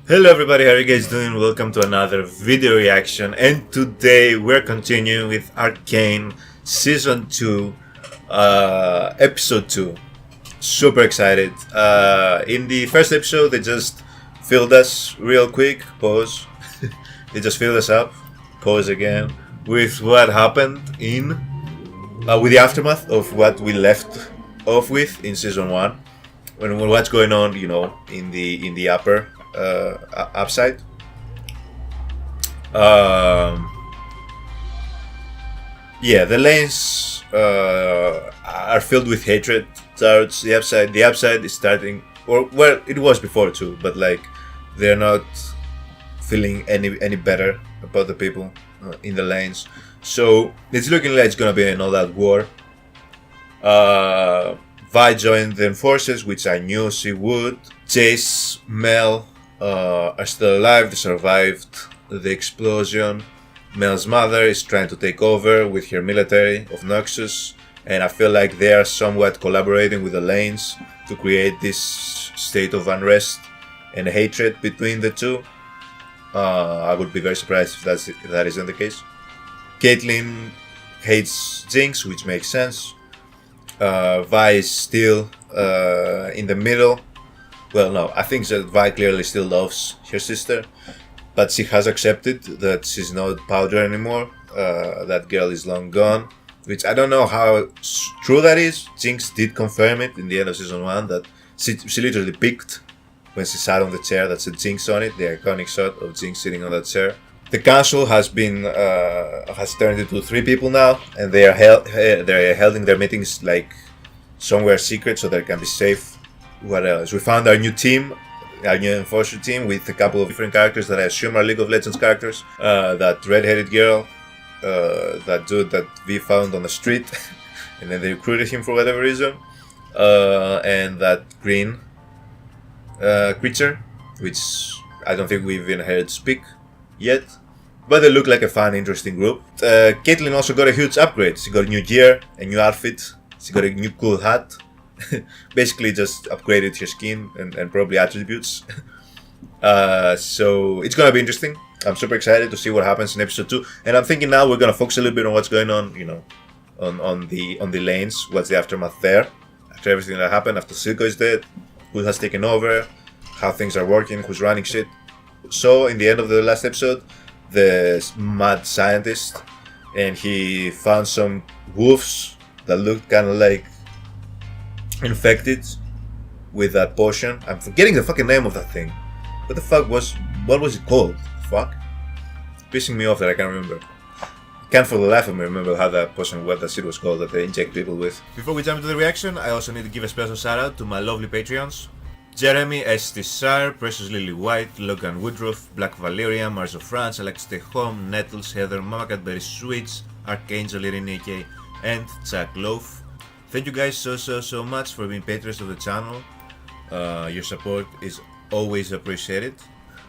Hello everybody, how are you guys doing? Welcome to another video reaction, and today we're continuing with Arcane Season 2, Episode 2. Super excited. In the first episode they just filled us real quick, pause. They just filled us up, pause again, with what happened with the aftermath of what we left off with in Season 1. When what's going on, you know, in the upside. Yeah, the lanes are filled with hatred towards the upside. The upside is starting, or well, it was before too, but like they're not feeling any better about the people in the lanes. So it's looking like it's gonna be an all-out war. Vi joined the enforcers, which I knew she would. Chase, Mel are still alive. They survived the explosion. Mel's mother is trying to take over with her military of Noxus, and I feel like they are somewhat collaborating with the lanes to create this state of unrest and hatred between the two. I would be very surprised if that isn't the case. Caitlyn hates Jinx, which makes sense. Vi is still in the middle. Well, no, I think that Vi clearly still loves her sister, but she has accepted that she's not powder anymore. That girl is long gone, which I don't know how true that is. Jinx did confirm it in the end of Season 1 that she literally picked when she sat on the chair that said Jinx on it, the iconic shot of Jinx sitting on that chair. The council has turned into 3 people now, and they're holding their meetings like somewhere secret so they can be safe. What else? We found our new team, our new enforcer team with a couple of different characters that I assume are League of Legends characters. That red-headed girl, that dude that we found on the street, and then they recruited him for whatever reason, and that green creature, which I don't think we've even heard speak yet, but they look like a fun, interesting group. Caitlyn also got a huge upgrade. She got new gear, a new outfit, she got a new cool hat. Basically just upgraded her skin and probably attributes. So it's gonna be interesting. I'm super excited to see what happens in episode 2, and I'm thinking now we're gonna focus a little bit on what's going on, you know, on the lanes. What's the aftermath there after everything that happened, after Silco is dead, who has taken over, how things are working, who's running shit. So in the end of the last episode, the mad scientist, and he found some wolves that looked kind of like infected with that potion. I'm forgetting the fucking name of that thing. What was it called? Fuck. Pissing me off that I can't remember. I can't for the life of me remember how that potion, what that shit was called that they inject people with. Before we jump into the reaction, I also need to give a special shout out to my lovely Patreons. Jeremy S.T. Sar, Precious Lily White, Logan Woodruff, Black Valeria, Mars of France, Alex Stay Home, Nettles, Heather, Mama Cadbury Switch, Arcangel Irinike, and Chuck Loaf. Thank you guys so much for being patrons of the channel. Your support is always appreciated.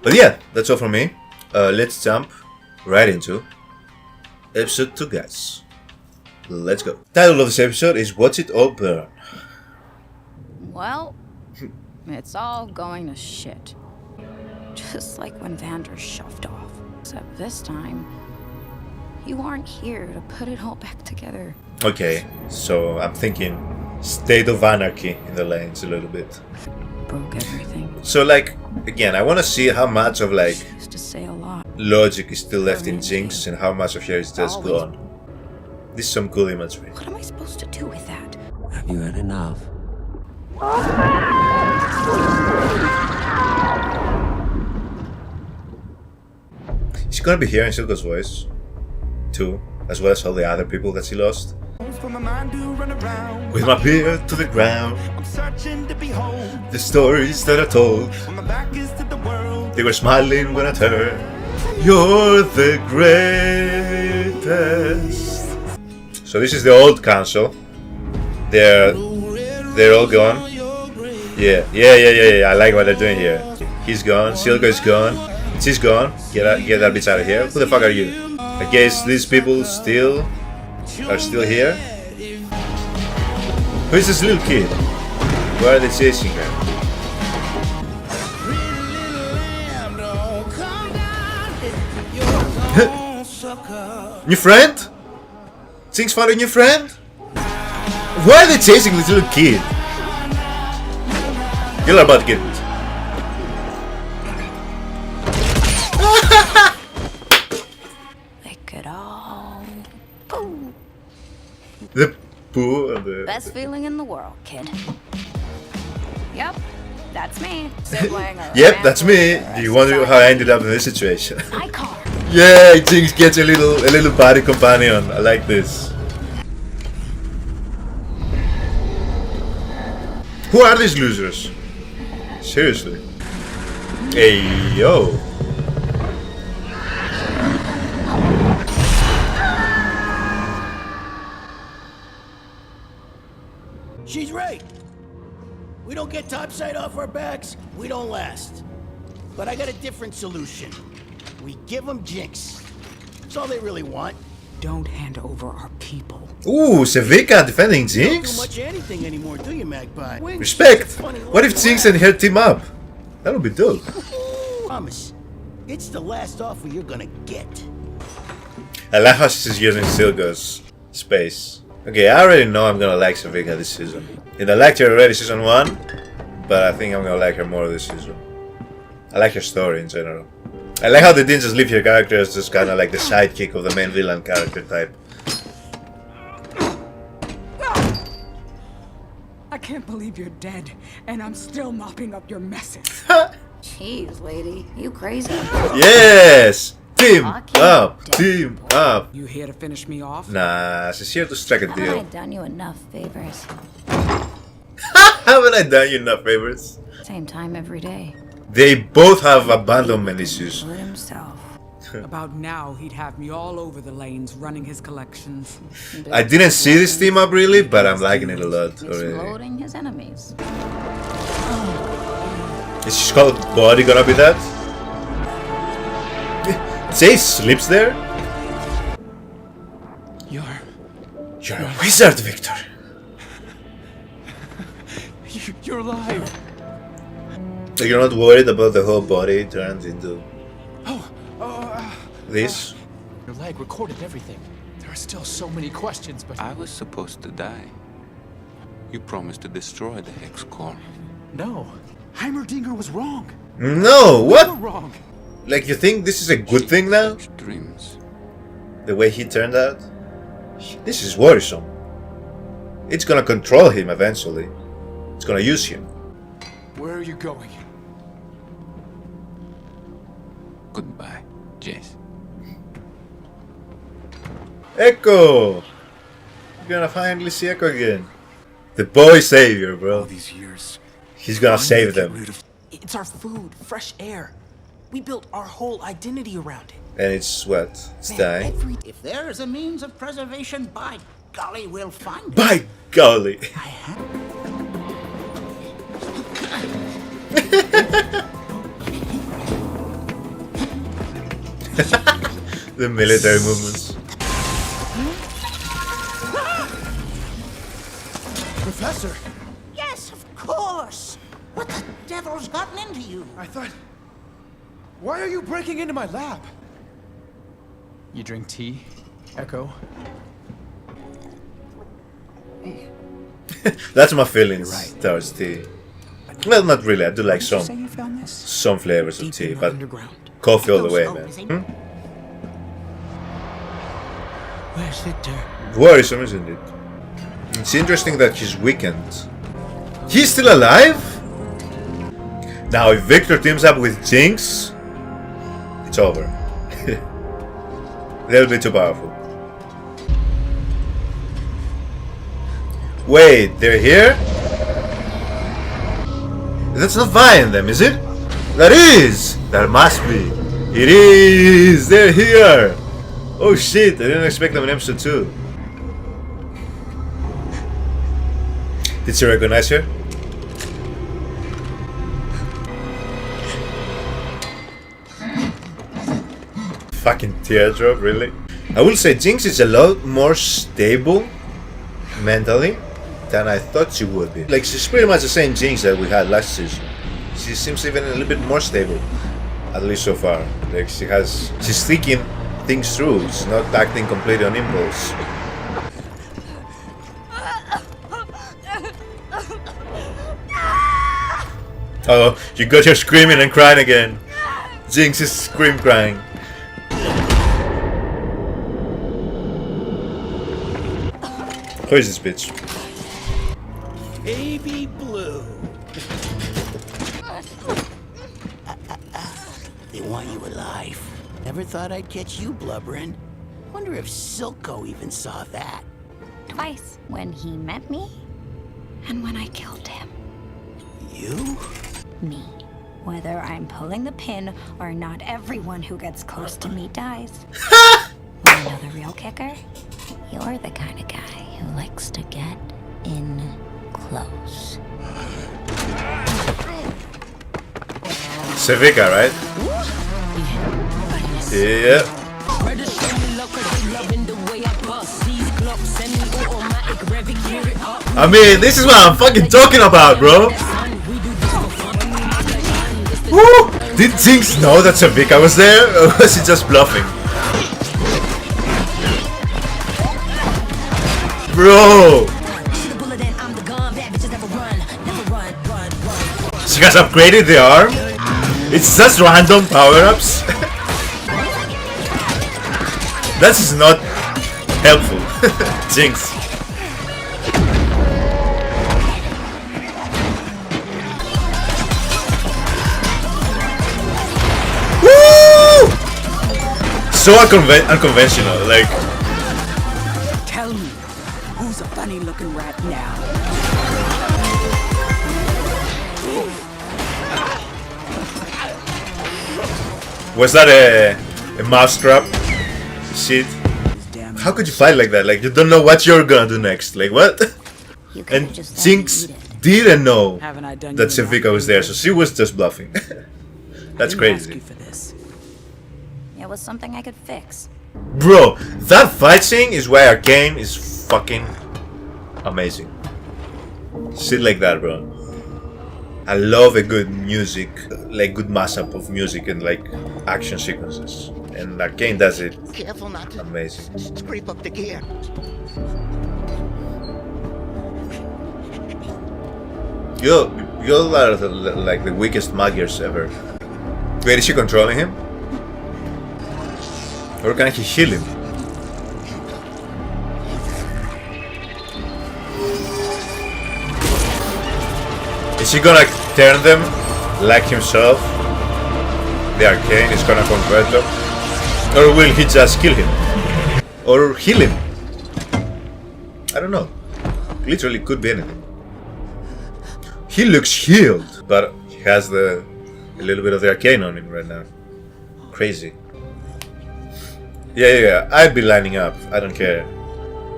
But yeah, that's all from me. Let's jump right into episode 2, guys. Let's go. Title of this episode is Watch It All Burn. Well, it's all going to shit. Just like when Vander shoved off. Except this time, you aren't here to put it all back together. Okay, so I'm thinking state of anarchy in the lanes a little bit. Broke everything. So like, again, I want to see how much of like Used to say a lot. logic is still left in Jinx and how much of her is just gone. This is some cool imagery. What am I supposed to do with that? Have you had enough? Is she gonna be hearing Silco's voice too, as well as all the other people that she lost? With my beard to the ground, the stories that I told, they were smiling when I turned. You're the greatest. So this is the old council. They're all gone. Yeah. I like what they're doing here. He's gone. Silco is gone. She's gone. Get that bitch out of here. Who the fuck are you? I guess these people are still here. Who is this little kid? Why are they chasing her? New friend? Jinx found a new friend? Why are they chasing this little kid? You're about to get it. They could all poo. The poo and the... Best feeling in the world, kid. Yep, that's me. Sibling or Yep, that's me. family or Do you wonder how I ended up in this situation? my car. Yeah, Jinx gets a little body companion. I like this. Who are these losers? Seriously. Hey, yo. She's right. We don't get topside off our backs, we don't last. But I got a different solution. We give them Jinx. That's all they really want. Don't hand over our people. Ooh, Sevika defending You don't do Jinx? much anything anymore, do you, Magpie? Respect. What if Jinx and her team up? That would be dope. Promise. It's the last offer you're gonna get. I like how she's using Silga's space. Okay, I already know I'm gonna like Sevika this season. And I liked her already season 1, but I think I'm gonna like her more this season. I like her story in general. I like how they didn't just leave her character as just kinda like the sidekick of the main villain character type. I can't believe you're dead, and I'm still mopping up your messes. Jeez, lady, you crazy? Yes! Team up! Team up! You here to finish me off? Nah, she's here to strike a Haven't I deal. done you enough favors? Haven't I done you enough favors? Same time every day. They both have abandonment issues. Would himself. About now, he'd have me all over the lanes running his collections. I didn't see this team up really, but I'm liking it a lot already. Exploding his enemies. Is his whole body gonna be that? Jay sleeps there? You're You're a wizard, Victor. you're alive. So you're not worried about the whole body turned into this? Your leg recorded everything. There are still so many questions, but I was supposed to die. You promised to destroy the Hex Core. no. Heimerdinger was wrong. No, You what? were wrong. Like you think this is a good thing now? Such dreams. The way he turned out? This is worrisome. It's gonna control him eventually. It's gonna use him. Where are you going? Goodbye, Jace. Echo! You're gonna finally see Echo again. The boy savior, All bro. these years. He's gonna Finally save get them. rid of- It's our food, fresh air. We built our whole identity around it. And it's what? It's dying. If there is a means of preservation, by golly, we'll find it. By golly. The military movements. Professor, Yes, of course. What the devil's gotten into you? I thought... Why are you breaking into my lab? You drink tea, Echo? That's my feelings towards tea. Well, not really. I do like Say some you found this? flavors of Deep tea, in the but underground. coffee all the way, Oh, man. is he- Where's Victor? Worrisome, isn't it? It's interesting that he's weakened. He's still alive? Now, if Victor teams up with Jinx, it's over. They'll be too powerful. Wait, they're here? That's not Vi in them, is it? That is! That must be. It is! They're here! Oh shit, I didn't expect them in episode 2. Did she recognize her? Fucking teardrop, really? I will say Jinx is a lot more stable mentally than I thought she would be. Like, she's pretty much the same Jinx that we had last season. She seems even a little bit more stable, at least so far. Like, she's thinking things through. She's not acting completely on impulse. Oh, you got her screaming and crying again. Jinx is scream crying. Who is this bitch? Baby Blue. They want you alive. Never thought I'd catch you blubbering. Wonder if Silco even saw that. Twice. When he met me, and when I killed him. You? Me. Whether I'm pulling the pin or not, everyone who gets close to me dies. Wanna know the real kicker? You're the kind of guy who likes to get in close. Sevika, right? Yeah. I mean, this is what I'm fucking talking about, bro. Woo! Did Jinx know that Sevika was there, or was he just bluffing? Bro! She has upgraded the arm? It's just random power-ups? That is not helpful. Jinx. Woo! So unconventional, like. Tell me, who's a funny-looking rat now? Was that a mouse trap? Shit. How could you fight like that? Like, you don't know what you're gonna do next. Like, what? And Jinx didn't know that Sevika was there, so she was just bluffing. That's crazy. For this. It was something I could fix. Bro, that fight scene is why Arcane is fucking amazing. Shit like that, bro. I love a good music, like good mashup of music and like action sequences. And Arcane does it. Careful not to Amazing. scrape up the gear. You are like the weakest magiers ever. Wait, is she controlling him? Or can he heal him? Is he gonna turn them like himself? The Arcane is gonna convert them? Or will he just kill him? Or heal him? I don't know. Literally could be anything. He looks healed, but he has a little bit of the Arcane on him right now. Crazy. Yeah, I'd be lining up. I don't care.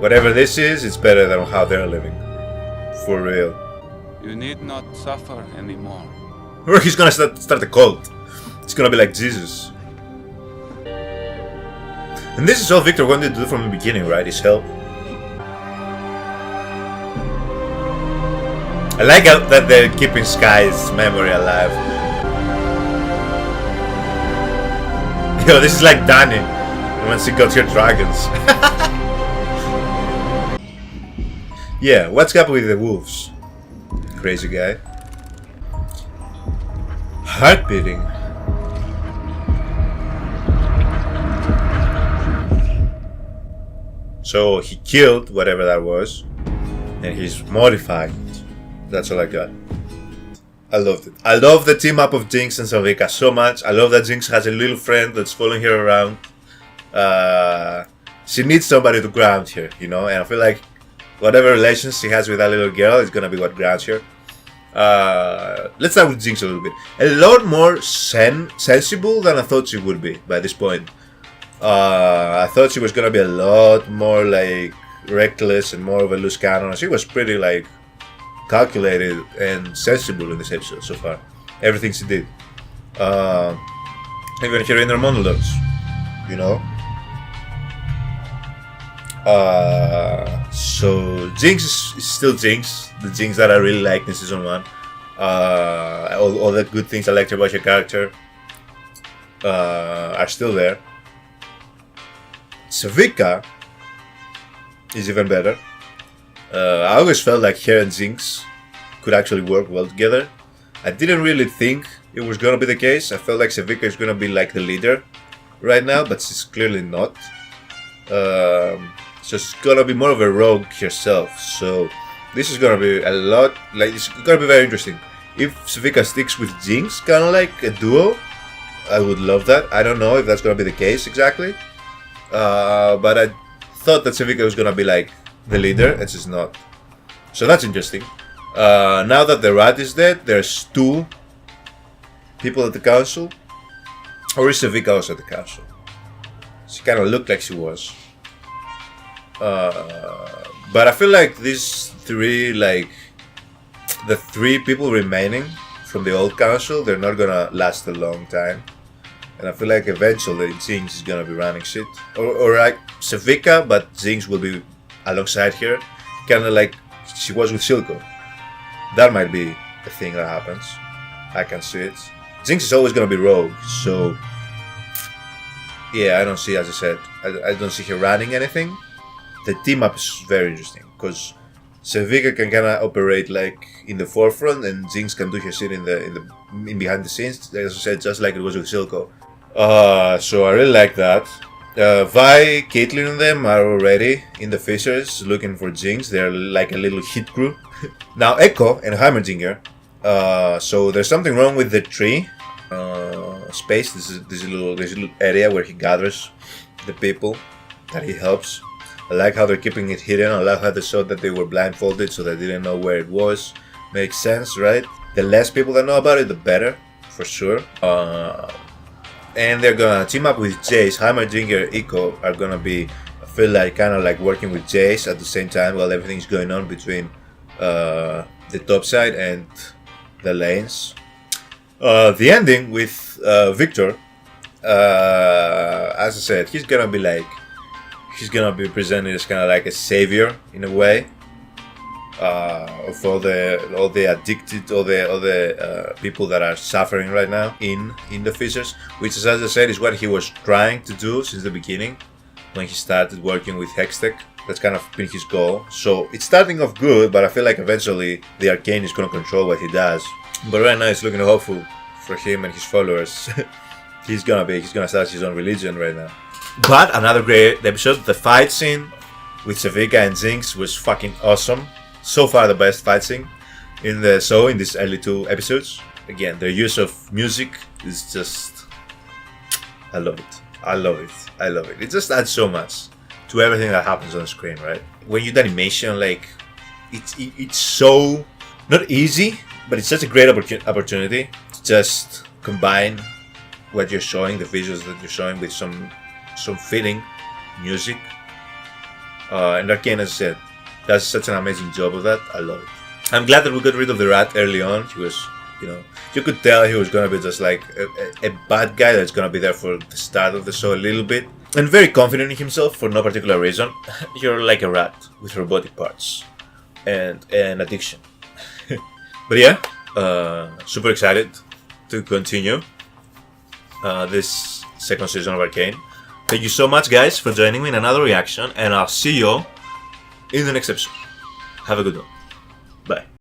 Whatever this is, it's better than how they're living. For real. You need not suffer anymore. Or he's gonna start a cult. It's gonna be like Jesus. And this is all Victor wanted to do from the beginning, right? His help. I like that they're keeping Sky's memory alive. Yo, this is like Dani once he got her dragons. Yeah, what's up with the wolves? Crazy guy. Heart beating. So he killed whatever that was, and he's modified. That's all I got. I loved it. I love the team up of Jinx and Sevika so much. I love that Jinx has a little friend that's following her around. She needs somebody to ground her, you know, and I feel like whatever relations she has with that little girl is gonna be what grounds her. Let's start with Jinx a little bit. A lot more sensible than I thought she would be by this point. I thought she was gonna be a lot more like reckless and more of a loose cannon. She was pretty like calculated and sensible in this episode so far. Everything she did. Even her inner monologues, you know. So Jinx is still Jinx, the Jinx that I really liked in season 1. All the good things I liked about her character are still there. Sevika is even better. I always felt like her and Jinx could actually work well together. I didn't really think it was gonna be the case. I felt like Sevika is gonna be like the leader right now, but she's clearly not. So she's gonna be more of a rogue herself. So this is gonna be a lot, like, it's gonna be very interesting. If Sevika sticks with Jinx, kinda like a duo, I would love that. I don't know if that's gonna be the case exactly. But I thought that Sevika was gonna be like the leader, and she's not. So that's interesting. Now that the rat is dead, there's 2 people at the council. Or is Sevika also at the council? She kind of looked like she was. But I feel like these 3, like, the 3 people remaining from the old council, they're not gonna last a long time. And I feel like eventually Jinx is gonna be running shit. Or like Sevika, but Jinx will be alongside her. Kinda like she was with Silco. That might be the thing that happens. I can see it. Jinx is always gonna be rogue, so yeah, I don't see, as I said, I don't see her running anything. The team up is very interesting because Sevika can kinda operate like in the forefront, and Jinx can do her shit in behind the scenes, as I said, just like it was with Silco. So I really like that. Vi, Caitlyn and them are already in the fissures looking for Jinx. They're like a little hit crew. Now Echo and Heimerdinger. So there's something wrong with the tree space. This little area where he gathers the people that he helps. I like how they're keeping it hidden. I like how they showed that they were blindfolded so they didn't know where it was. Makes sense, right? The less people that know about it, the better, for sure. And they're gonna team up with Jace. Heimerdinger, Echo are gonna be, I feel like, kind of like working with Jace at the same time while everything's going on between the top side and the lanes. The ending with Victor, as I said, he's gonna be presented as kind of like a savior in a way of all the addicted, all the people that are suffering right now in the fissures, which is, as I said, is what he was trying to do since the beginning when he started working with Hextech. That's kind of been his goal. So it's starting off good, but I feel like eventually the Arcane is going to control what he does. But right now it's looking hopeful for him and his followers. He's gonna start his own religion right now. But another great episode. The fight scene with Sevika and Jinx was fucking awesome. So far the best fight scene in the show in these early 2 episodes. Again, their use of music is just, I love it. It just adds so much to everything that happens on the screen, right? When you do animation, like, it's so not easy, but it's such a great opportunity to just combine what you're showing, the visuals that you're showing, with some fitting music. And Arcane, as I said, does such an amazing job of that. I love it. I'm glad that we got rid of the rat early on. He was, you could tell he was gonna be just like a bad guy that's gonna be there for the start of the show a little bit, and very confident in himself for no particular reason. You're like a rat with robotic parts and an addiction. But yeah, super excited to continue this second season of Arcane. Thank you so much, guys, for joining me in another reaction, and I'll see you in the next episode. Have a good one. Bye.